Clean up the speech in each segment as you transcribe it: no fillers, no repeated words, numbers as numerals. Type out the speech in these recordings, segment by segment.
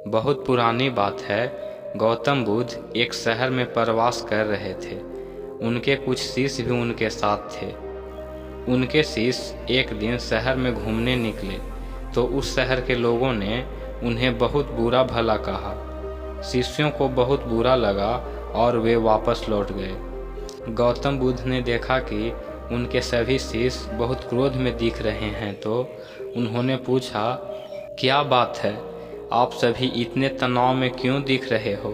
बहुत पुरानी बात है। गौतम बुद्ध एक शहर में प्रवास कर रहे थे। उनके कुछ शिष्य भी उनके साथ थे। उनके शिष्य एक दिन शहर में घूमने निकले तो उस शहर के लोगों ने उन्हें बहुत बुरा भला कहा। शिष्यों को बहुत बुरा लगा और वे वापस लौट गए। गौतम बुद्ध ने देखा कि उनके सभी शिष्य बहुत क्रोध में दिख रहे हैं तो उन्होंने पूछा, क्या बात है, आप सभी इतने तनाव में क्यों दिख रहे हो?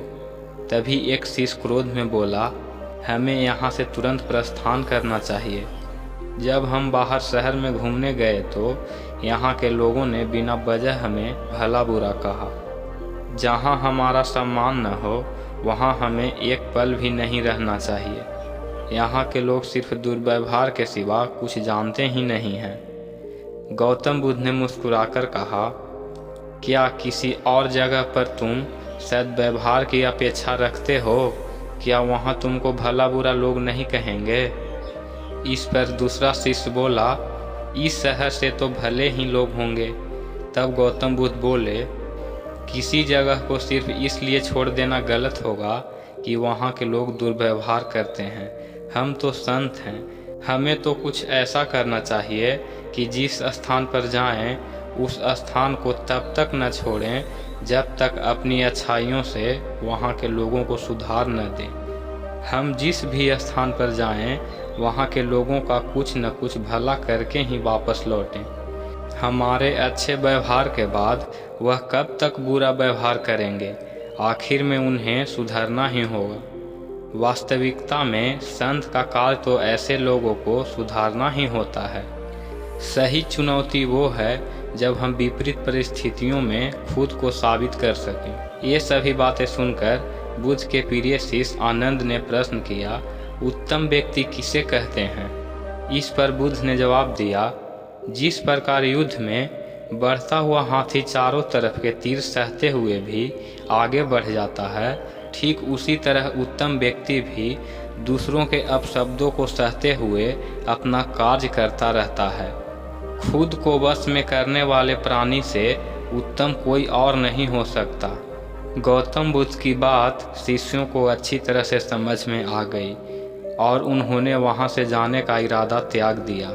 तभी एक शिष्य क्रोध में बोला, हमें यहाँ से तुरंत प्रस्थान करना चाहिए। जब हम बाहर शहर में घूमने गए तो यहाँ के लोगों ने बिना वजह हमें भला बुरा कहा। जहाँ हमारा सम्मान न हो वहाँ हमें एक पल भी नहीं रहना चाहिए। यहाँ के लोग सिर्फ दुर्व्यवहार के सिवा कुछ जानते ही नहीं हैं। गौतम बुद्ध ने मुस्कुराकर कहा, क्या किसी और जगह पर तुम सद्व्यवहार की अपेक्षा रखते हो? क्या वहाँ तुमको भला बुरा लोग नहीं कहेंगे? इस पर दूसरा शिष्य बोला, इस शहर से तो भले ही लोग होंगे। तब गौतम बुद्ध बोले, किसी जगह को सिर्फ इसलिए छोड़ देना गलत होगा कि वहाँ के लोग दुर्व्यवहार करते हैं। हम तो संत हैं, हमें तो कुछ ऐसा करना चाहिए कि जिस स्थान पर जाएं उस स्थान को तब तक न छोड़ें जब तक अपनी अच्छाइयों से वहाँ के लोगों को सुधार न दें। हम जिस भी स्थान पर जाएं वहाँ के लोगों का कुछ न कुछ भला करके ही वापस लौटें। हमारे अच्छे व्यवहार के बाद वह कब तक बुरा व्यवहार करेंगे? आखिर में उन्हें सुधरना ही होगा। वास्तविकता में संत का कार्य तो ऐसे लोगों को सुधारना ही होता है। सही चुनौती वो है जब हम विपरीत परिस्थितियों में खुद को साबित कर सकें। ये सभी बातें सुनकर बुद्ध के प्रिय शिष्य आनंद ने प्रश्न किया, उत्तम व्यक्ति किसे कहते हैं? इस पर बुद्ध ने जवाब दिया, जिस प्रकार युद्ध में बढ़ता हुआ हाथी चारों तरफ के तीर सहते हुए भी आगे बढ़ जाता है, ठीक उसी तरह उत्तम व्यक्ति भी दूसरों के अपशब्दों को सहते हुए अपना कार्य करता रहता है। खुद को वश में करने वाले प्राणी से उत्तम कोई और नहीं हो सकता। गौतम बुद्ध की बात शिष्यों को अच्छी तरह से समझ में आ गई और उन्होंने वहां से जाने का इरादा त्याग दिया।